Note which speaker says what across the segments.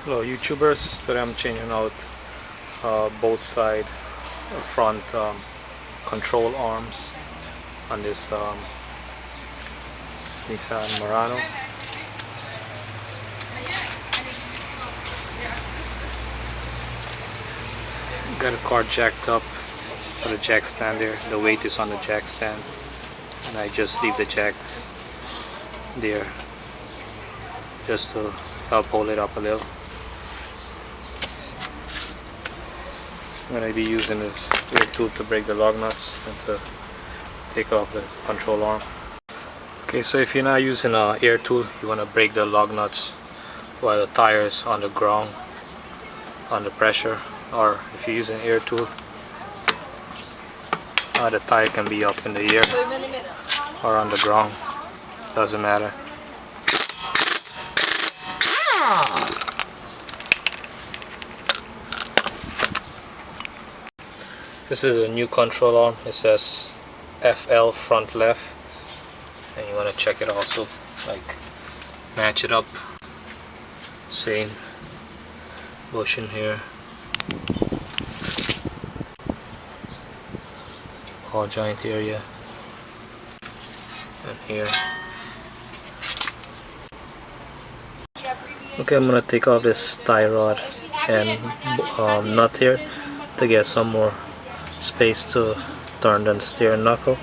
Speaker 1: Hello YouTubers, today I'm changing out both side front control arms on this Nissan Murano. Got a car jacked up for the jack stand there. The weight is on the jack stand and I just leave the jack there just to help hold it up a little. I'm going to be using this little tool to break the lug nuts and to take off the control arm. Okay, so if you're not using an air tool, you want to break the lug nuts while the tire is on the ground under pressure, or if you're using an air tool, the tire can be up in the air or on the ground, doesn't matter. This is a new control arm. It says FL front left, and you want to check it also, like match it up, same bushing here, ball joint area, and here. Okay, I'm gonna take off this tie rod and nut here to get some more space to turn the steering knuckle.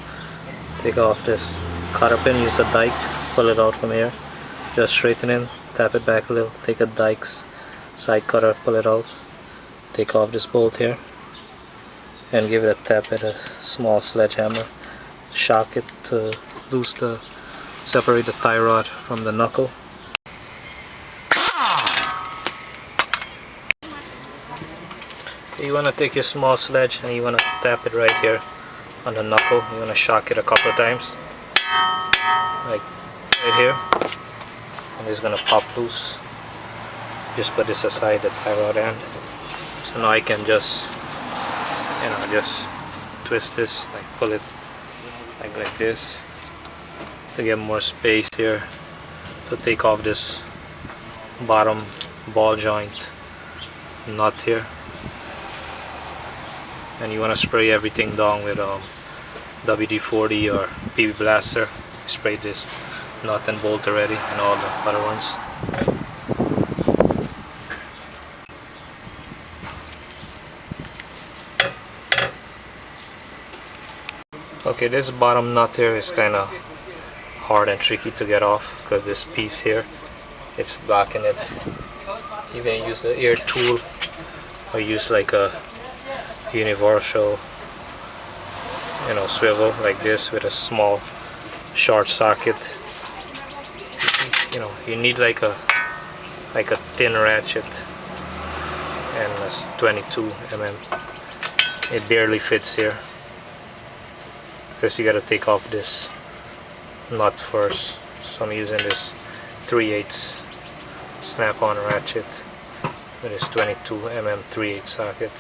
Speaker 1: Take off this cotter pin, use a dike, pull it out from here, just straighten it, tap it back a little, take a dike's side cutter, pull it out, take off this bolt here and give it a tap with a small sledgehammer, shock it to separate the tie rod from the knuckle. Okay, you want to take your small sledge and you want to tap it right here on the knuckle. You want to shock it a couple of times, like right here, and it's gonna pop loose. Just put this aside, the tie rod end. So now I can just twist this, like pull it like this to get more space here to take off this bottom ball joint nut here. And you want to spray everything down with WD-40 or PB Blaster. Spray this nut and bolt already, and all the other ones. Okay, this bottom nut here is kind of hard and tricky to get off because this piece here, it's blocking it. You can use the air tool or use like a universal swivel like this with a small short socket. You need like a thin ratchet, and it's 22 mm. It barely fits here because you got to take off this nut first. So I'm using this 3/8 snap-on ratchet with this 22 mm 3/8 socket.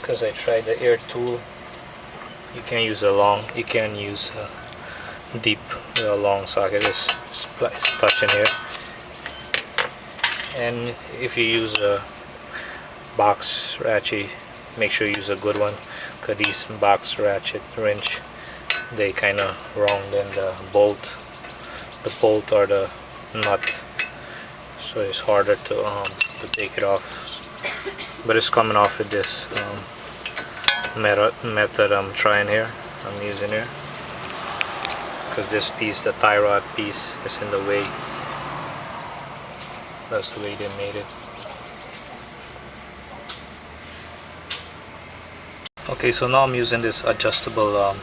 Speaker 1: Because I tried the air tool, you can use deep with a long socket. It's touching here. And if you use a box ratchet, make sure you use a good one, because these box ratchet wrench, they kind of wrong than the bolt or the nut, so it's harder to take it off. But it's coming off with this method I'm trying here. I'm using here because this piece, the tie rod piece, is in the way. That's the way they made it. Okay, so now I'm using this adjustable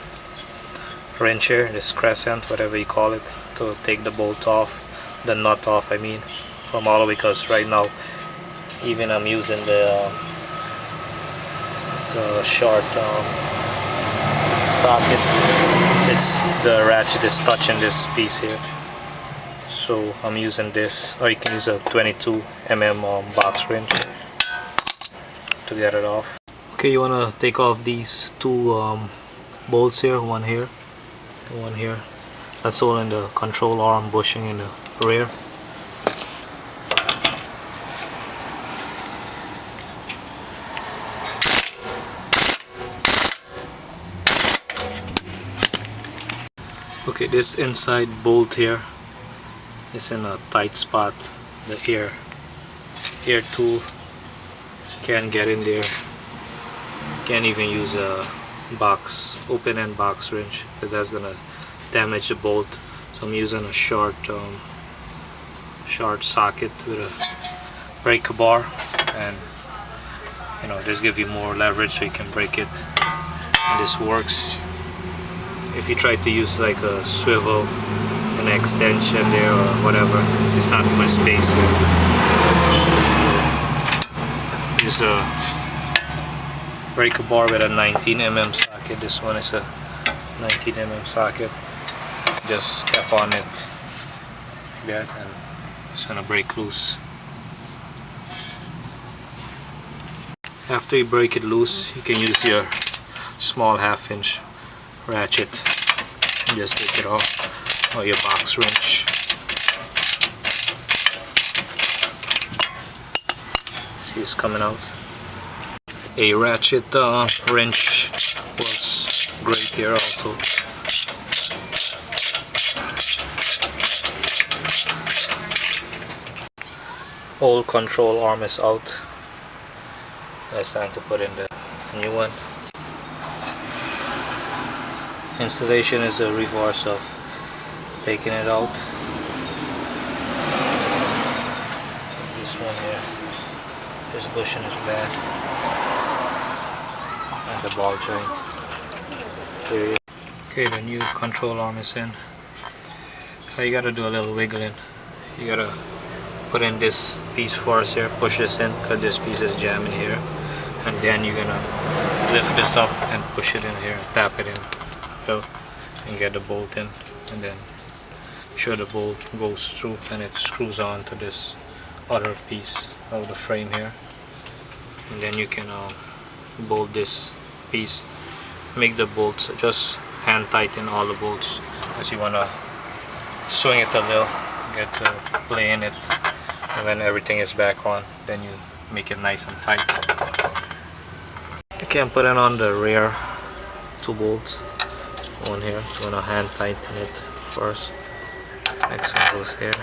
Speaker 1: wrench here, this crescent, whatever you call it, to take the bolt off, the nut off, I mean, from all the way, because right now even I'm using the short socket, the ratchet is touching this piece here, so I'm using this, or you can use a 22 mm box wrench to get it off. Okay, you want to take off these two bolts here, one here and one here. That's all in the control arm bushing in the rear. Okay, this inside bolt here is in a tight spot. The air tool can't get in there. Can't even use a open-end box wrench, because that's gonna damage the bolt. So I'm using a short socket with a breaker bar, and this gives you more leverage so you can break it. And this works. If you try to use like a swivel, an extension there or whatever, there's not too much space here. Use a breaker bar with a 19mm socket. This one is a 19mm socket. Just step on it like that and it's gonna break loose. After you break it loose, you can use your small 1/2-inch ratchet and just take it off, or your box wrench. See, it's coming out. A ratchet wrench works great here also. Old control arm is out. It's time to put in the new one. Installation is the reverse of taking it out. This one here, this bushing is bad, and the ball joint. Period. Okay, the new control arm is in. So you gotta do a little wiggling. You gotta put in this piece first here, push this in because this piece is jamming here, and then you're gonna lift this up and push it in here, tap it in, and get the bolt in, and then sure the bolt goes through and it screws on to this other piece of the frame here, and then you can bolt this piece. Make the bolts, just hand tighten all the bolts, because you want to swing it a little, get to play in it, and when everything is back on, then you make it nice and tight. You can put it on the rear 2 bolts. One here, you want to hand tighten it first. Next one goes here.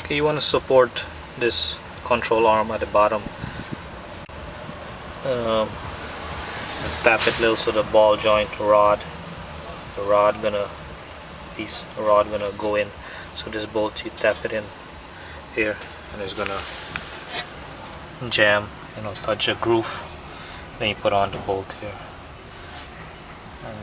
Speaker 1: Okay, you want to support this control arm at the bottom. Tap it a little so the ball joint rod gonna go in. So this bolt, you tap it in here and it's gonna jam, touch a groove. Then you put on the bolt here, and